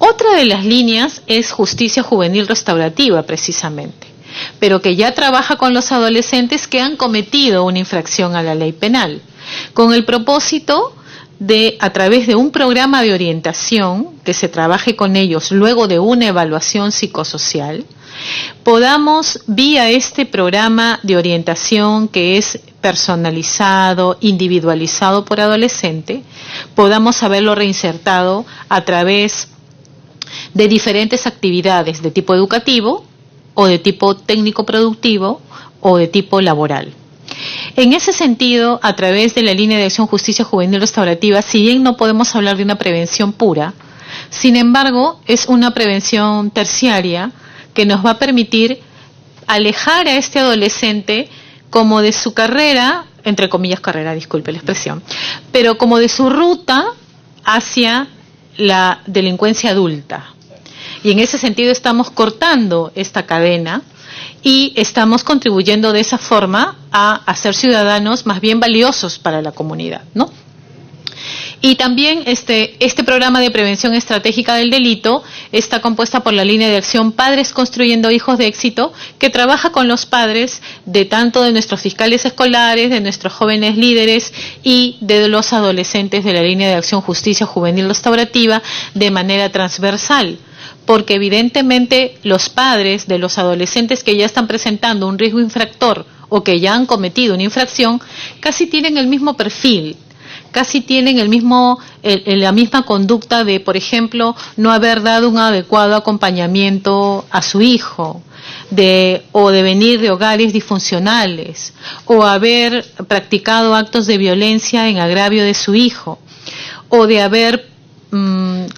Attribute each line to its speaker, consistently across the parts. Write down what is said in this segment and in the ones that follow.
Speaker 1: Otra de las líneas es justicia juvenil restaurativa, precisamente, pero que ya trabaja con los adolescentes que han cometido una infracción a la ley penal, con el propósito de, a través de un programa de orientación que se trabaje con ellos luego de una evaluación psicosocial, podamos, vía este programa de orientación que es personalizado, individualizado por adolescente, podamos haberlo reinsertado a través de diferentes actividades de tipo educativo o de tipo técnico productivo o de tipo laboral. En ese sentido, a través de la línea de acción justicia juvenil restaurativa, si bien no podemos hablar de una prevención pura, sin embargo, es una prevención terciaria que nos va a permitir alejar a este adolescente como de su carrera, entre comillas carrera, disculpe la expresión, pero como de su ruta hacia la delincuencia adulta. Y en ese sentido estamos cortando esta cadena y estamos contribuyendo de esa forma a hacer ciudadanos más bien valiosos para la comunidad, ¿no? Y también este programa de prevención estratégica del delito está compuesta por la línea de acción Padres Construyendo Hijos de Éxito, que trabaja con los padres de tanto de nuestros fiscales escolares, de nuestros jóvenes líderes y de los adolescentes de la línea de acción Justicia Juvenil Restaurativa de manera transversal. Porque evidentemente los padres de los adolescentes que ya están presentando un riesgo infractor o que ya han cometido una infracción, casi tienen el mismo perfil, casi tienen la misma conducta de, por ejemplo, no haber dado un adecuado acompañamiento a su hijo, o de venir de hogares disfuncionales, o haber practicado actos de violencia en agravio de su hijo, o de haber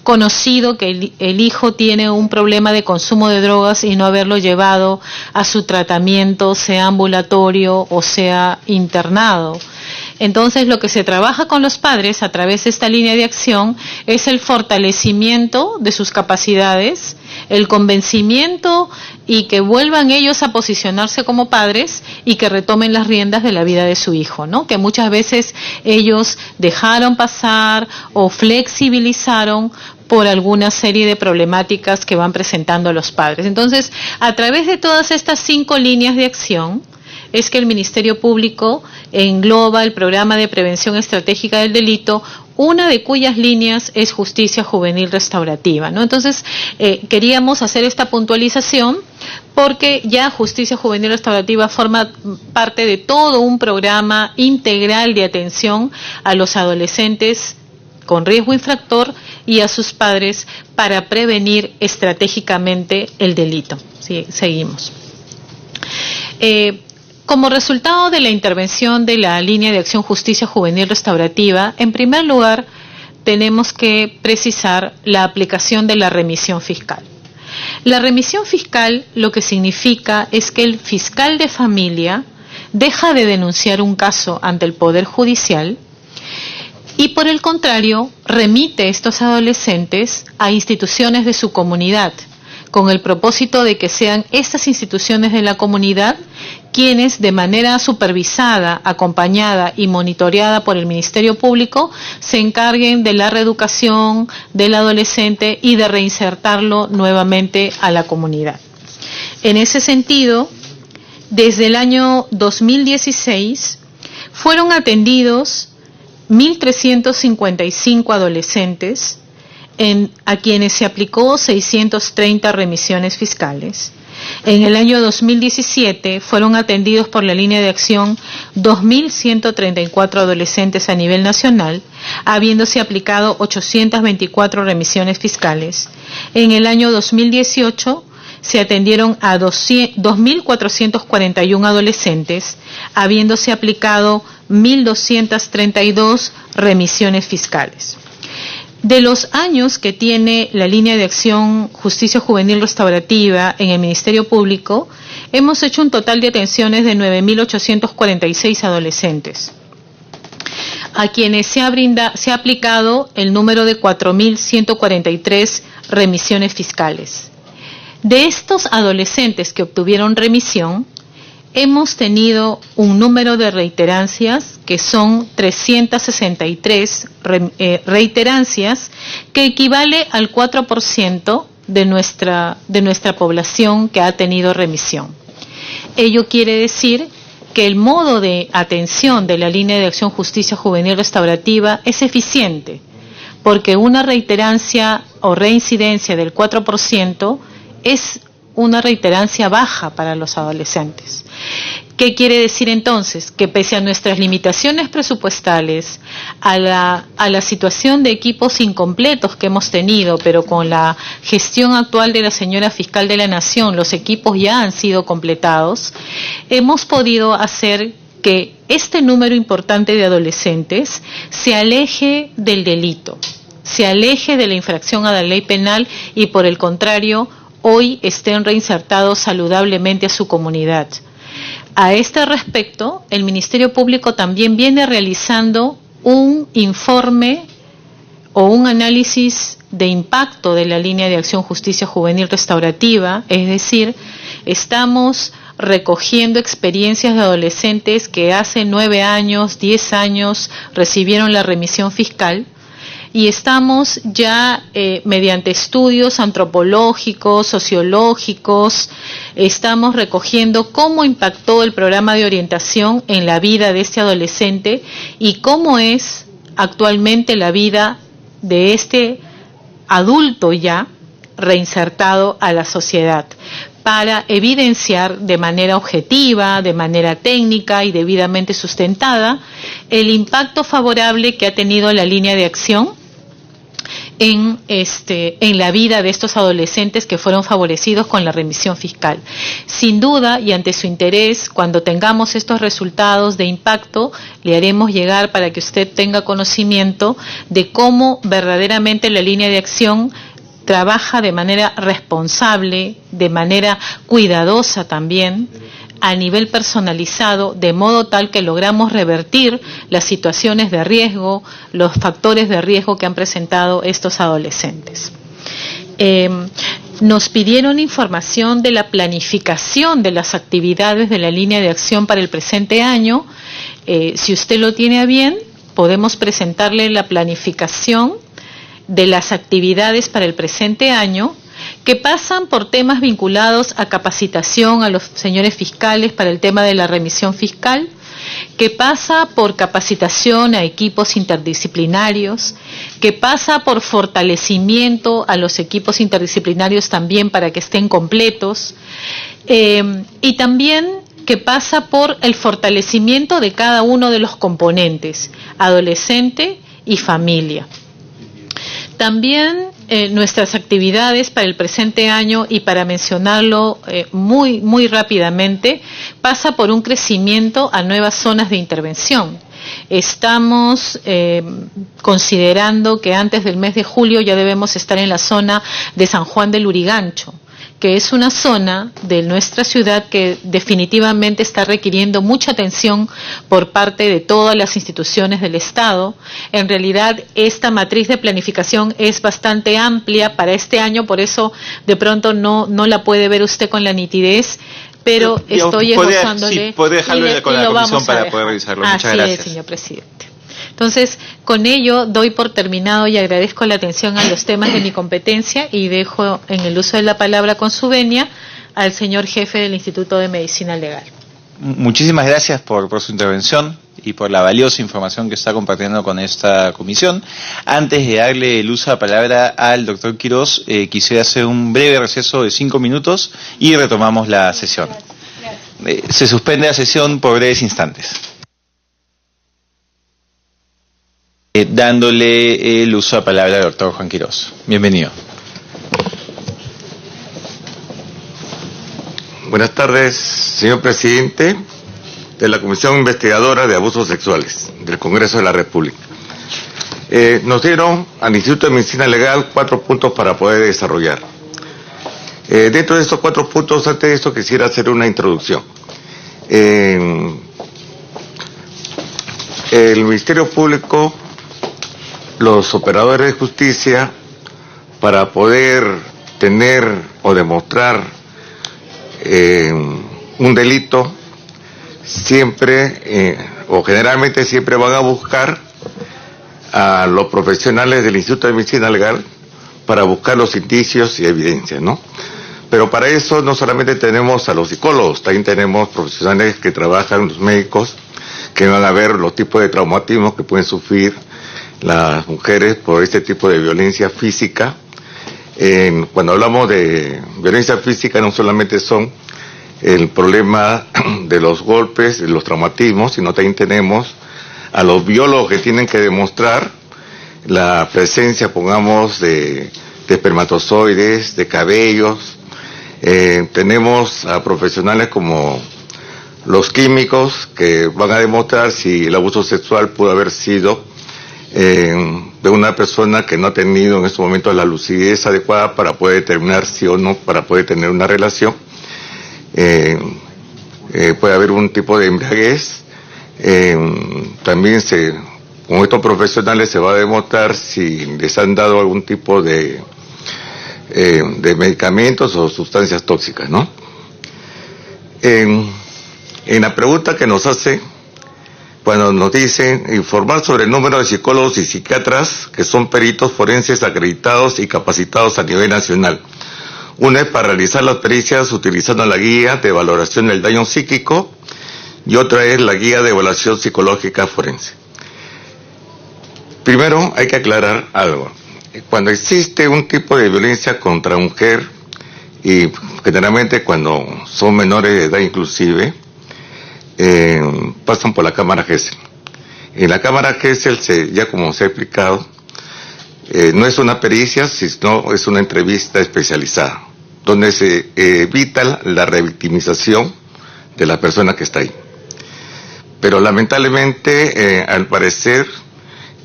Speaker 1: conocido que el hijo tiene un problema de consumo de drogas y no haberlo llevado a su tratamiento, sea ambulatorio o sea internado. Entonces, lo que se trabaja con los padres a través de esta línea de acción es el fortalecimiento de sus capacidades, el convencimiento y que vuelvan ellos a posicionarse como padres y que retomen las riendas de la vida de su hijo, ¿no? Que muchas veces ellos dejaron pasar o flexibilizaron por alguna serie de problemáticas que van presentando los padres. Entonces, a través de todas estas 5 líneas de acción, es que el Ministerio Público engloba el programa de prevención estratégica del delito, una de cuyas líneas es justicia juvenil restaurativa, ¿no? Entonces, queríamos hacer esta puntualización porque ya justicia juvenil restaurativa forma parte de todo un programa integral de atención a los adolescentes con riesgo infractor y a sus padres para prevenir estratégicamente el delito. Sí, seguimos. Como resultado de la intervención de la línea de acción justicia juvenil restaurativa, en primer lugar, tenemos que precisar la aplicación de la remisión fiscal. La remisión fiscal lo que significa es que el fiscal de familia deja de denunciar un caso ante el Poder Judicial y, por el contrario, remite estos adolescentes a instituciones de su comunidad, con el propósito de que sean estas instituciones de la comunidad quienes, de manera supervisada, acompañada y monitoreada por el Ministerio Público, se encarguen de la reeducación del adolescente y de reinsertarlo nuevamente a la comunidad. En ese sentido, desde el año 2016 fueron atendidos 1.355 adolescentes a quienes se aplicó 630 remisiones fiscales. En el año 2017 fueron atendidos por la línea de acción 2.134 adolescentes a nivel nacional, habiéndose aplicado 824 remisiones fiscales. En el año 2018 se atendieron a 2.441 adolescentes, habiéndose aplicado 1.232 remisiones fiscales. De los años que tiene la línea de acción Justicia Juvenil Restaurativa en el Ministerio Público, hemos hecho un total de atenciones de 9.846 adolescentes, a quienes se ha aplicado el número de 4.143 remisiones fiscales. De estos adolescentes que obtuvieron remisión, hemos tenido un número de reiterancias que son 363 reiterancias, que equivale al 4% de nuestra población que ha tenido remisión. Ello quiere decir que el modo de atención de la línea de acción justicia juvenil restaurativa es eficiente, porque una reiterancia o reincidencia del 4% es una reiterancia baja para los adolescentes. ¿Qué quiere decir entonces? Que pese a nuestras limitaciones presupuestales, a la situación de equipos incompletos que hemos tenido, pero con la gestión actual de la señora Fiscal de la Nación, los equipos ya han sido completados, hemos podido hacer que este número importante de adolescentes se aleje del delito, se aleje de la infracción a la ley penal y, por el contrario, hoy estén reinsertados saludablemente a su comunidad. A este respecto, el Ministerio Público también viene realizando un informe o un análisis de impacto de la línea de acción justicia juvenil restaurativa, es decir, estamos recogiendo experiencias de adolescentes que hace 9 años, 10 años recibieron la remisión fiscal, y estamos ya mediante estudios antropológicos, sociológicos, estamos recogiendo cómo impactó el programa de orientación en la vida de este adolescente y cómo es actualmente la vida de este adulto ya reinsertado a la sociedad, para evidenciar de manera objetiva, de manera técnica y debidamente sustentada el impacto favorable que ha tenido la línea de acción en la vida de estos adolescentes que fueron favorecidos con la remisión fiscal. Sin duda, y ante su interés, cuando tengamos estos resultados de impacto, le haremos llegar para que usted tenga conocimiento de cómo verdaderamente la línea de acción trabaja de manera responsable, de manera cuidadosa también, a nivel personalizado, de modo tal que logramos revertir las situaciones de riesgo, los factores de riesgo que han presentado estos adolescentes. Nos pidieron información de la planificación de las actividades de la línea de acción para el presente año. Si usted lo tiene a bien, podemos presentarle la planificación de las actividades para el presente año, que pasan por temas vinculados a capacitación a los señores fiscales para el tema de la remisión fiscal, que pasa por capacitación a equipos interdisciplinarios, que pasa por fortalecimiento a los equipos interdisciplinarios también para que estén completos, y también que pasa por el fortalecimiento de cada uno de los componentes, adolescente y familia. También nuestras actividades para el presente año, y para mencionarlo muy rápidamente, pasa por un crecimiento a nuevas zonas de intervención. Estamos considerando que antes del mes de julio ya debemos estar en la zona de San Juan del Lurigancho, que es una zona de nuestra ciudad que definitivamente está requiriendo mucha atención por parte de todas las instituciones del Estado. En realidad, esta matriz de planificación es bastante amplia para este año, por eso de pronto no la puede ver usted con la nitidez, pero estoy esbozándole.
Speaker 2: Sí, puede dejarlo con la comisión para poder revisarlo. Muchas gracias.
Speaker 1: Así es, señor presidente. Entonces, con ello doy por terminado y agradezco la atención a los temas de mi competencia y dejo en el uso de la palabra con su venia al señor jefe del Instituto de Medicina Legal.
Speaker 2: Muchísimas gracias por su intervención y por la valiosa información que está compartiendo con esta comisión. Antes de darle el uso de la palabra al doctor Quirós, quisiera hacer un breve receso de 5 minutos y retomamos la sesión. Se suspende la sesión por breves instantes. Dándole el uso de la palabra al doctor Juan Quirós. Bienvenido.
Speaker 3: Buenas tardes, señor presidente de la Comisión Investigadora de Abusos Sexuales del Congreso de la República. Nos dieron al Instituto de Medicina Legal 4 puntos para poder desarrollar. Dentro de estos 4 puntos, antes de esto quisiera hacer una introducción. El Ministerio Público, los operadores de justicia, para poder tener o demostrar un delito, siempre, o generalmente siempre van a buscar a los profesionales del Instituto de Medicina Legal para buscar los indicios y evidencias, ¿no? Pero para eso no solamente tenemos a los psicólogos, también tenemos profesionales que trabajan, los médicos, que van a ver los tipos de traumatismos que pueden sufrir las mujeres por este tipo de violencia física. Cuando hablamos de violencia física no solamente son el problema de los golpes, de los traumatismos, sino también tenemos a los biólogos que tienen que demostrar la presencia, pongamos, de espermatozoides, de cabellos. Tenemos a profesionales como los químicos que van a demostrar si el abuso sexual pudo haber sido de una persona que no ha tenido en este momento la lucidez adecuada para poder determinar sí o no, para poder tener una relación. Puede haber un tipo de embriaguez. También con estos profesionales se va a demostrar si les han dado algún tipo de medicamentos o sustancias tóxicas, ¿no? En la pregunta que nos hace, cuando nos dicen informar sobre el número de psicólogos y psiquiatras que son peritos forenses acreditados y capacitados a nivel nacional. Una es para realizar las pericias utilizando la guía de valoración del daño psíquico y otra es la guía de evaluación psicológica forense. Primero hay que aclarar algo. Cuando existe un tipo de violencia contra mujer, y generalmente cuando son menores de edad inclusive, pasan por la cámara Gesell. En la cámara Gesell, ya como se ha explicado, no es una pericia, sino es una entrevista especializada, donde se evita la revictimización de la persona que está ahí. Pero lamentablemente, al parecer,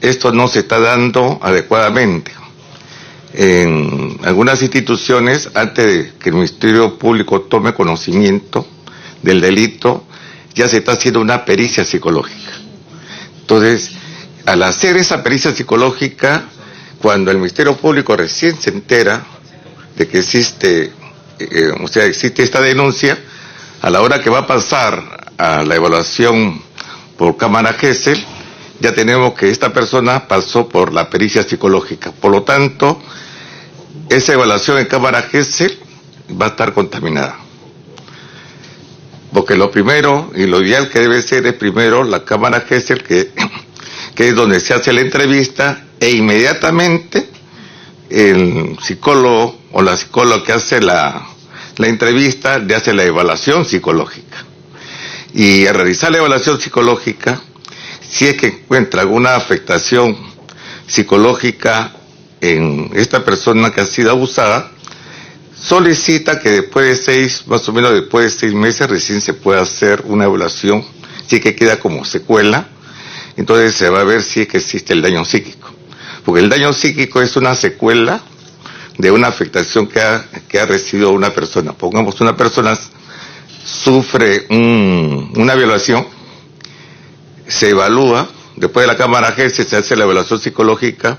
Speaker 3: esto no se está dando adecuadamente. En algunas instituciones, antes de que el Ministerio Público tome conocimiento del delito, ya se está haciendo una pericia psicológica. Entonces, al hacer esa pericia psicológica, cuando el Ministerio Público recién se entera de que existe esta denuncia, a la hora que va a pasar a la evaluación por cámara Gesell, ya tenemos que esta persona pasó por la pericia psicológica. Por lo tanto, esa evaluación en cámara Gesell va a estar contaminada. Porque lo primero y lo ideal que debe ser es primero la cámara Gesell, que es donde se hace la entrevista, e inmediatamente el psicólogo o la psicóloga que hace la entrevista le hace la evaluación psicológica. Y al realizar la evaluación psicológica, si es que encuentra alguna afectación psicológica en esta persona que ha sido abusada, solicita que más o menos después de 6 meses, recién se pueda hacer una evaluación, si es que queda como secuela, entonces se va a ver si es que existe el daño psíquico. Porque el daño psíquico es una secuela de una afectación que ha recibido una persona. Pongamos, una persona sufre una violación, se evalúa, después de la cámara Gesell se hace la evaluación psicológica,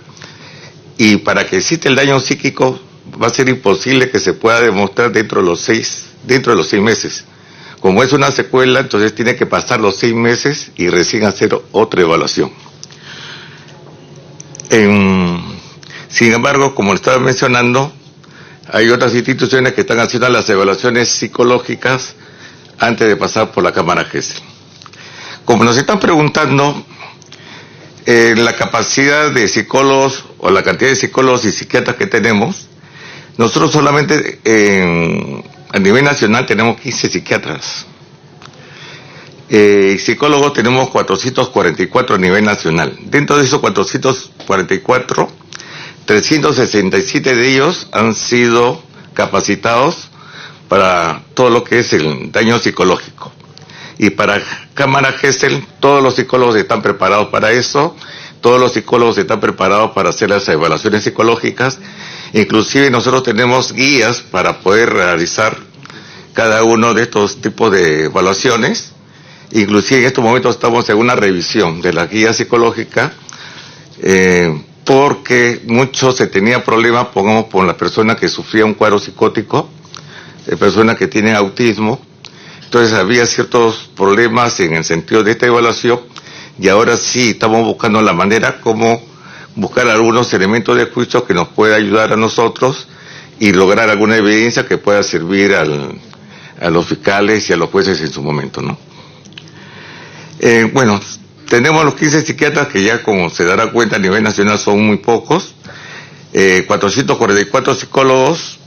Speaker 3: y para que exista el daño psíquico va a ser imposible que se pueda demostrar dentro de los 6 meses. Como es una secuela, entonces tiene que pasar los 6 meses y recién hacer otra evaluación. Sin embargo, como estaba mencionando, hay otras instituciones que están haciendo las evaluaciones psicológicas antes de pasar por la cámara Gesell. Como nos están preguntando la capacidad de psicólogos o la cantidad de psicólogos y psiquiatras que tenemos, nosotros solamente a nivel nacional tenemos 15 psiquiatras. Psicólogos tenemos 444 a nivel nacional. Dentro de esos 444, 367 de ellos han sido capacitados para todo lo que es el daño psicológico. Y para cámara Gesell, todos los psicólogos están preparados para eso, todos los psicólogos están preparados para hacer las evaluaciones psicológicas. Inclusive nosotros tenemos guías para poder realizar cada uno de estos tipos de evaluaciones. Inclusive en estos momentos estamos en una revisión de la guía psicológica, porque mucho se tenía problemas, pongamos, por la persona que sufría un cuadro psicótico, personas que tienen autismo. Entonces había ciertos problemas en el sentido de esta evaluación y ahora sí estamos buscando la manera como buscar algunos elementos de juicio que nos pueda ayudar a nosotros y lograr alguna evidencia que pueda servir a los fiscales y a los jueces en su momento, ¿no? Bueno, tenemos los 15 psiquiatras que ya, como se dará cuenta, a nivel nacional son muy pocos, 444 psicólogos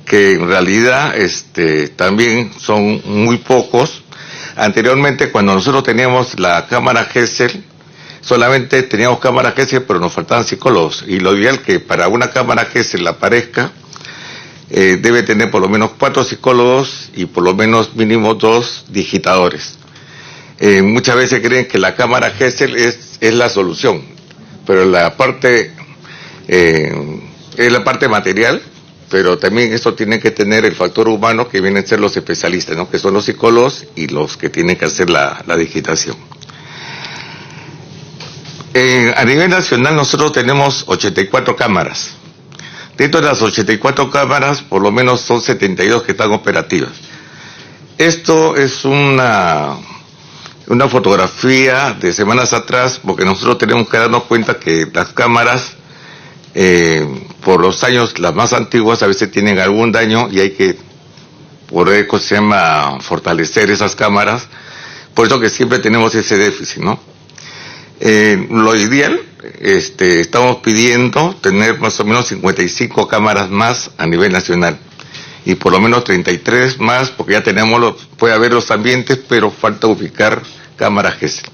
Speaker 3: que en realidad también son muy pocos. Anteriormente, cuando nosotros teníamos la cámara GESEL, solamente teníamos cámara GESEL, pero nos faltaban psicólogos, y lo ideal que para una cámara GESEL aparezca, debe tener por lo menos 4 psicólogos y por lo menos mínimo 2 digitadores. Muchas veces creen que la cámara GESEL es la solución, pero la parte es la parte material, pero también esto tiene que tener el factor humano que vienen a ser los especialistas, ¿no? Que son los psicólogos y los que tienen que hacer la digitación. A nivel nacional nosotros tenemos 84 cámaras. Dentro de las 84 cámaras, por lo menos son 72 que están operativas. Esto es una fotografía de semanas atrás, porque nosotros tenemos que darnos cuenta que las cámaras, por los años, las más antiguas, a veces tienen algún daño y hay que poder, fortalecer esas cámaras. Por eso que siempre tenemos ese déficit, ¿no? Lo ideal, estamos pidiendo tener más o menos 55 cámaras más a nivel nacional y por lo menos 33 más, porque ya tenemos puede haber los ambientes, pero falta ubicar cámaras GESEL.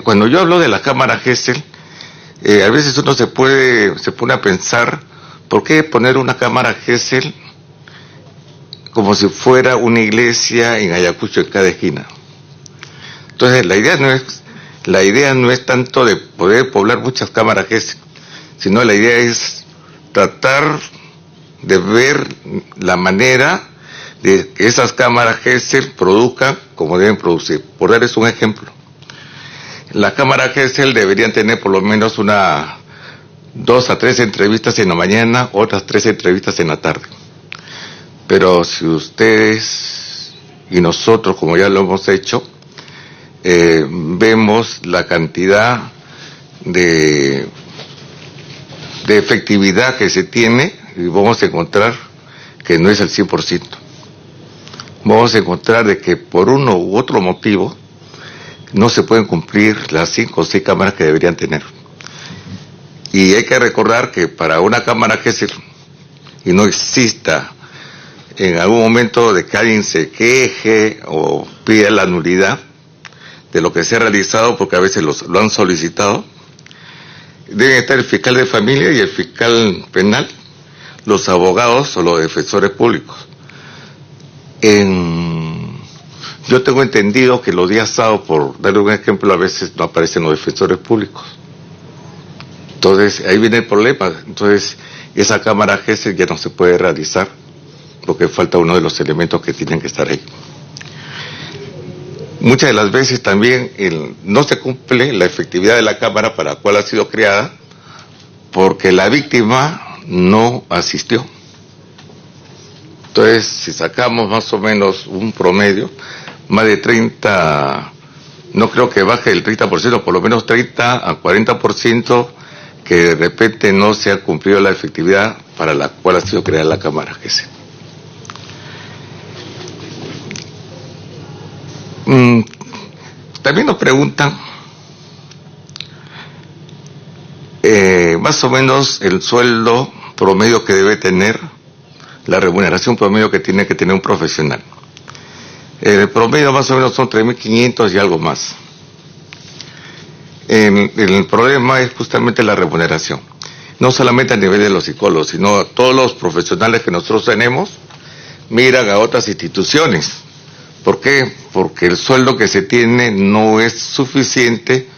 Speaker 3: Cuando yo hablo de la cámara GESEL, a veces uno se pone a pensar, ¿por qué poner una cámara GESEL como si fuera una iglesia en Ayacucho en cada esquina? Entonces la idea no es tanto de poder poblar muchas cámaras GESEL, sino la idea es tratar de ver la manera de que esas cámaras GESEL produzcan como deben producir. Por darles un ejemplo, las cámaras GESEL deberían tener por lo menos 2 a 3 entrevistas en la mañana, otras 3 entrevistas en la tarde. Pero si ustedes y nosotros, como ya lo hemos hecho, vemos la cantidad de efectividad que se tiene, y vamos a encontrar que no es el 100%. Vamos a encontrar de que por uno u otro motivo no se pueden cumplir las 5 o 6 cámaras que deberían tener. Y hay que recordar que para una cámara GESEL, y no exista en algún momento de que alguien se queje o pida la nulidad de lo que se ha realizado, porque a veces lo han solicitado, deben estar el fiscal de familia y el fiscal penal, los abogados o los defensores públicos. Yo tengo entendido que los días sábados, por darle un ejemplo, a veces no aparecen los defensores públicos. Entonces, ahí viene el problema. Entonces, esa cámara GESEL ya no se puede realizar porque falta uno de los elementos que tienen que estar ahí. Muchas de las veces también no se cumple la efectividad de la cámara para la cual ha sido creada porque la víctima no asistió. Entonces, si sacamos más o menos un promedio, más de 30, no creo que baje el 30%, por lo menos 30 a 40% que de repente no se ha cumplido la efectividad para la cual ha sido creada la cámara GESEL. También nos preguntan más o menos el sueldo promedio que debe tener, la remuneración promedio que tiene que tener un profesional. El promedio más o menos son 3.500 y algo más. El problema es justamente la remuneración. No solamente a nivel de los psicólogos, sino a todos los profesionales que nosotros tenemos, miran a otras instituciones. ¿Por qué? Porque el sueldo que se tiene no es suficiente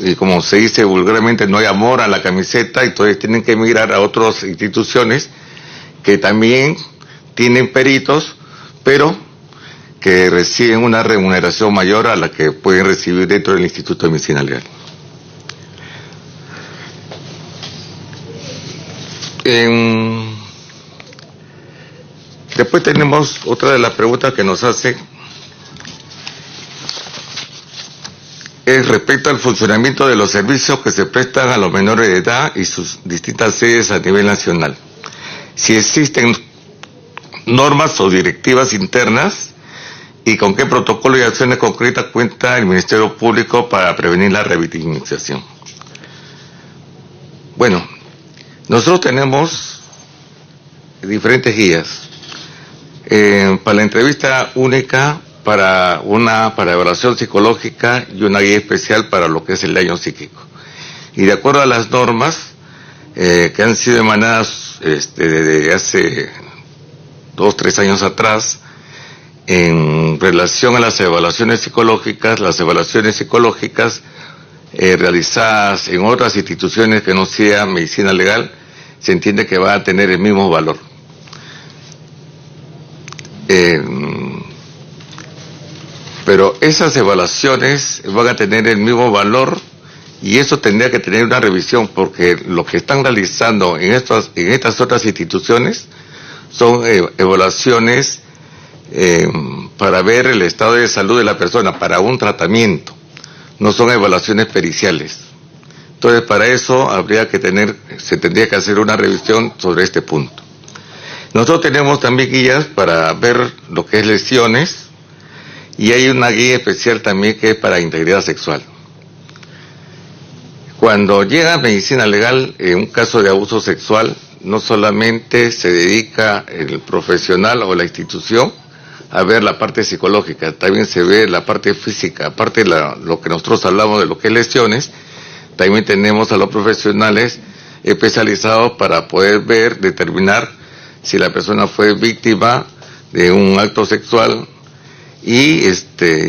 Speaker 3: y, como se dice vulgarmente, no hay amor a la camiseta, entonces tienen que migrar a otras instituciones que también tienen peritos, pero que reciben una remuneración mayor a la que pueden recibir dentro del Instituto de Medicina Legal. Después tenemos otra de las preguntas que nos hace, es respecto al funcionamiento de los servicios que se prestan a los menores de edad y sus distintas sedes a nivel nacional. Si existen normas o directivas internas y con qué protocolo y acciones concretas cuenta el Ministerio Público para prevenir la revictimización. Bueno, nosotros tenemos diferentes guías para la entrevista única, para evaluación psicológica y una guía especial para lo que es el daño psíquico. Y de acuerdo a las normas que han sido emanadas desde hace 2-3 años atrás, en relación a las evaluaciones psicológicas realizadas en otras instituciones que no sea medicina legal, se entiende que va a tener el mismo valor. Pero esas evaluaciones van a tener el mismo valor y eso tendría que tener una revisión, porque lo que están realizando en estas otras instituciones son evaluaciones para ver el estado de salud de la persona, para un tratamiento, no son evaluaciones periciales. Entonces, para eso se tendría que hacer una revisión sobre este punto. Nosotros tenemos también guías para ver lo que es lesiones, y hay una guía especial también que es para integridad sexual. Cuando llega a medicina legal, en un caso de abuso sexual, no solamente se dedica el profesional o la institución a ver la parte psicológica, también se ve la parte física. Aparte de lo que nosotros hablamos de lo que es lesiones, también tenemos a los profesionales especializados para poder determinar si la persona fue víctima de un acto sexual y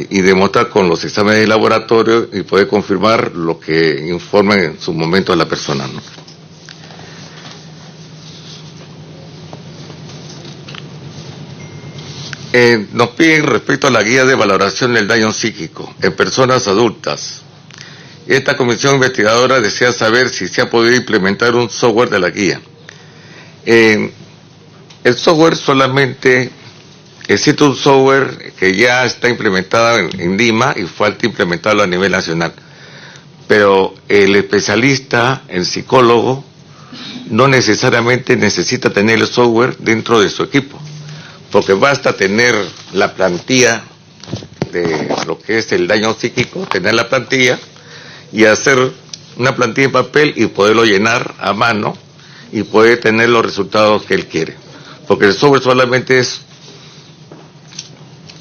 Speaker 3: demostrar con los exámenes de laboratorio y poder confirmar lo que informa en su momento a la persona, ¿no? Nos piden respecto a la guía de valoración del daño psíquico en personas adultas. Esta comisión investigadora desea saber si se ha podido implementar un software de la guía. El software solamente existe un software que ya está implementado en Lima y falta implementarlo a nivel nacional. Pero el especialista, el psicólogo, no necesariamente necesita tener el software dentro de su equipo, porque basta tener la plantilla de lo que es el daño psíquico, tener la plantilla y hacer una plantilla en papel y poderlo llenar a mano y poder tener los resultados que él quiere. Porque el software solamente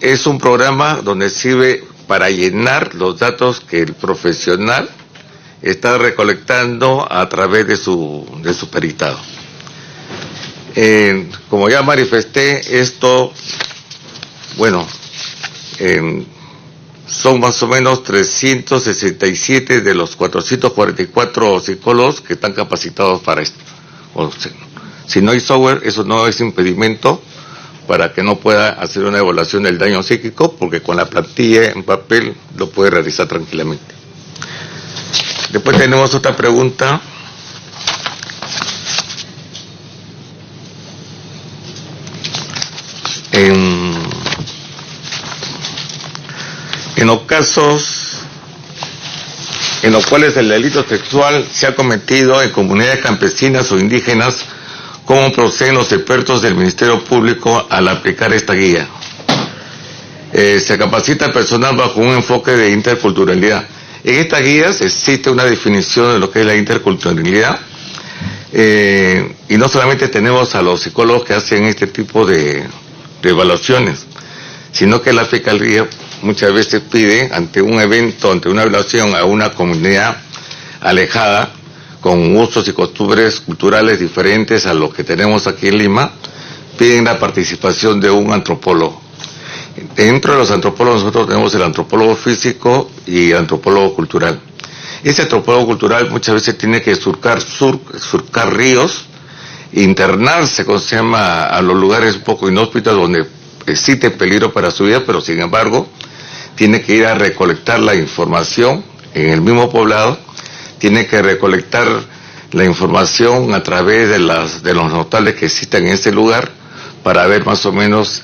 Speaker 3: es un programa donde sirve para llenar los datos que el profesional está recolectando a través de su peritado. Como ya manifesté, esto, son más o menos 367 de los 444 psicólogos que están capacitados para esto. Si no hay software, eso no es impedimento para que no pueda hacer una evaluación del daño psíquico, porque con la plantilla en papel lo puede realizar tranquilamente. Después tenemos otra pregunta. En los casos en los cuales el delito sexual se ha cometido en comunidades campesinas o indígenas, ¿cómo proceden los expertos del Ministerio Público al aplicar esta guía? Se capacita al personal bajo un enfoque de interculturalidad. En estas guías existe una definición de lo que es la interculturalidad, y no solamente tenemos a los psicólogos que hacen este tipo de evaluaciones, sino que la Fiscalía muchas veces pide ante un evento, ante una evaluación a una comunidad alejada, con usos y costumbres culturales diferentes a los que tenemos aquí en Lima, piden la participación de un antropólogo. Dentro de los antropólogos nosotros tenemos el antropólogo físico y el antropólogo cultural. Ese antropólogo cultural muchas veces tiene que surcar ríos, internarse, como se llama, a los lugares un poco inhóspitos donde existe peligro para su vida, pero sin embargo tiene que ir a recolectar la información en el mismo poblado, tiene que recolectar la información a través de los notales que existen en ese lugar para ver más o menos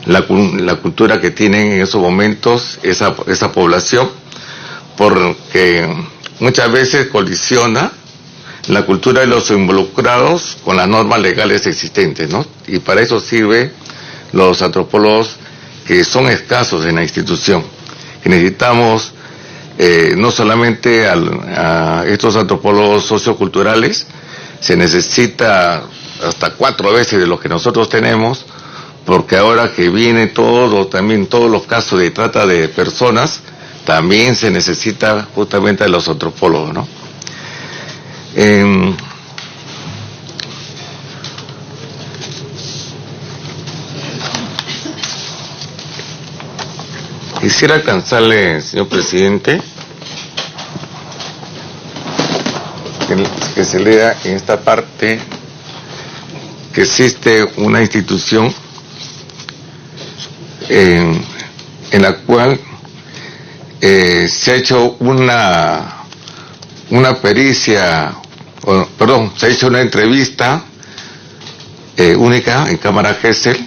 Speaker 3: la cultura que tienen en esos momentos esa población, porque muchas veces colisiona la cultura de los involucrados con las normas legales existentes, ¿no? Y para eso sirven los antropólogos, que son escasos en la institución, que necesitamos no solamente a estos antropólogos socioculturales, se necesita hasta 4 veces de lo que nosotros tenemos, porque ahora que viene también todos los casos de trata de personas, también se necesita justamente de los antropólogos, ¿no? Quisiera alcanzarle, señor presidente, que se lea en esta parte que existe una institución en la cual se ha hecho una pericia, se ha hecho una entrevista única en Cámara Gesell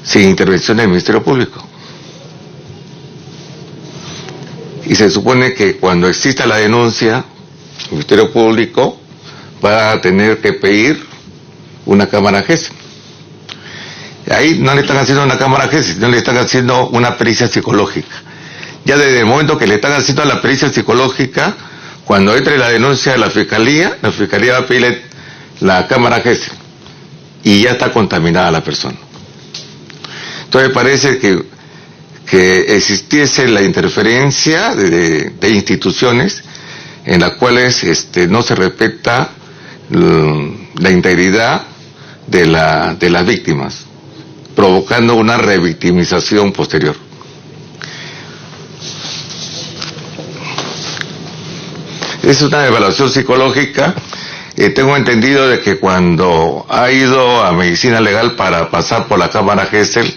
Speaker 3: sin intervención del Ministerio Público. Y se supone que cuando exista la denuncia, el Ministerio Público va a tener que pedir una Cámara Gesell. Ahí no le están haciendo una Cámara Gesell, no le están haciendo una pericia psicológica. Ya desde el momento que le están haciendo la pericia psicológica, cuando entre la denuncia de la Fiscalía va a pedirle la Cámara Gesell y ya está contaminada la persona. Entonces parece que existiese la interferencia de instituciones en las cuales no se respeta la integridad de las víctimas, provocando una revictimización posterior. Es una evaluación psicológica. Tengo entendido de que cuando ha ido a medicina legal para pasar por la Cámara Gesell,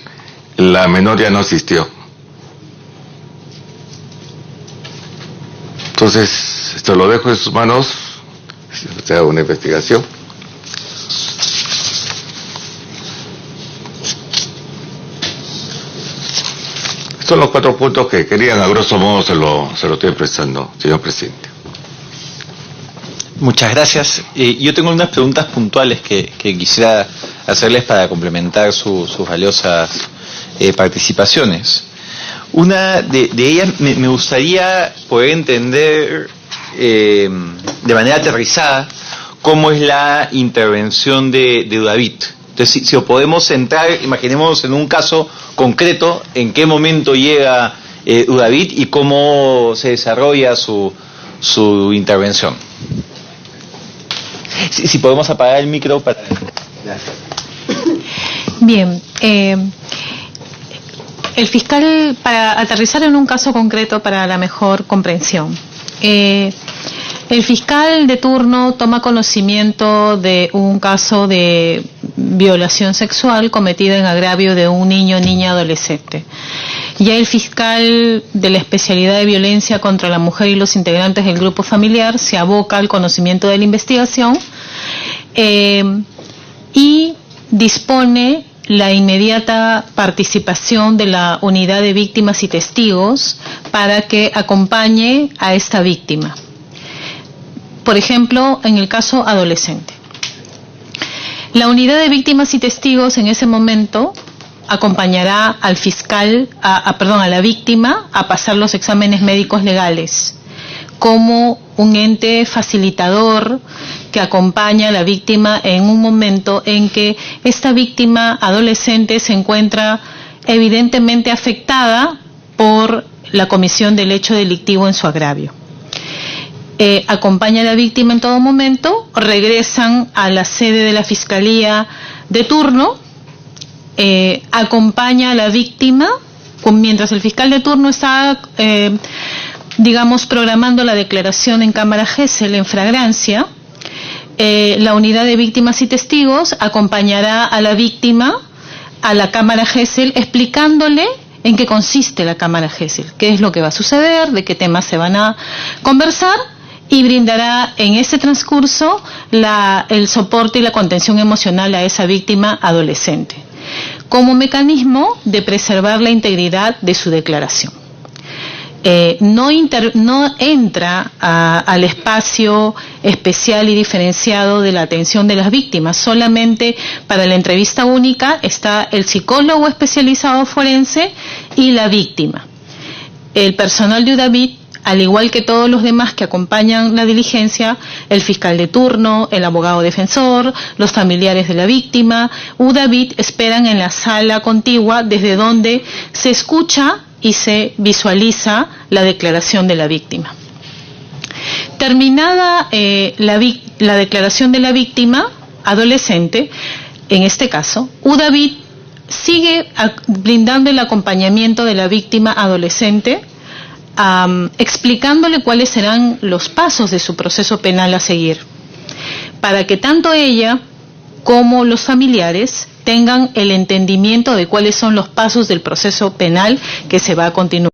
Speaker 3: la menor ya no asistió. Entonces, esto lo dejo en sus manos, se haga una investigación. Estos son los 4 puntos que querían, a grosso modo se lo estoy expresando, señor presidente.
Speaker 2: Muchas gracias. Yo tengo unas preguntas puntuales que quisiera hacerles para complementar sus valiosas participaciones. Una de ellas me gustaría poder entender de manera aterrizada cómo es la intervención de Udavit. Entonces, si podemos entrar, imaginemos en un caso concreto, en qué momento llega Udavit y cómo se desarrolla su intervención. Si podemos apagar el micro para... Gracias.
Speaker 1: Bien, el fiscal, para aterrizar en un caso concreto para la mejor comprensión, el fiscal de turno toma conocimiento de un caso de violación sexual cometida en agravio de un niño o niña adolescente. Ya el fiscal de la especialidad de violencia contra la mujer y los integrantes del grupo familiar se aboca al conocimiento de la investigación y dispone la inmediata participación de la unidad de víctimas y testigos para que acompañe a esta víctima. Por ejemplo, en el caso adolescente. La unidad de víctimas y testigos en ese momento acompañará al fiscal, a la víctima a pasar los exámenes médicos legales como un ente facilitador que acompaña a la víctima en un momento en que esta víctima adolescente se encuentra evidentemente afectada por la comisión del hecho delictivo en su agravio. Acompaña a la víctima en todo momento, regresan a la sede de la Fiscalía de turno, acompaña a la víctima, mientras el fiscal de turno está, programando la declaración en Cámara Gesell en flagrancia. La unidad de víctimas y testigos acompañará a la víctima a la Cámara Gesell explicándole en qué consiste la Cámara Gesell, qué es lo que va a suceder, de qué temas se van a conversar y brindará en este transcurso el soporte y la contención emocional a esa víctima adolescente, como mecanismo de preservar la integridad de su declaración. No entra al espacio especial y diferenciado de la atención de las víctimas. Solamente para la entrevista única está el psicólogo especializado forense y la víctima. El personal de UDAVIT, al igual que todos los demás que acompañan la diligencia, el fiscal de turno, el abogado defensor, los familiares de la víctima, UDAVIT esperan en la sala contigua desde donde se escucha y se visualiza la declaración de la víctima. Terminada la declaración de la víctima adolescente, en este caso, UDAVIT sigue brindando el acompañamiento de la víctima adolescente, explicándole cuáles serán los pasos de su proceso penal a seguir, para que tanto ella como los familiares tengan el entendimiento de cuáles son los pasos del proceso penal que se va a continuar.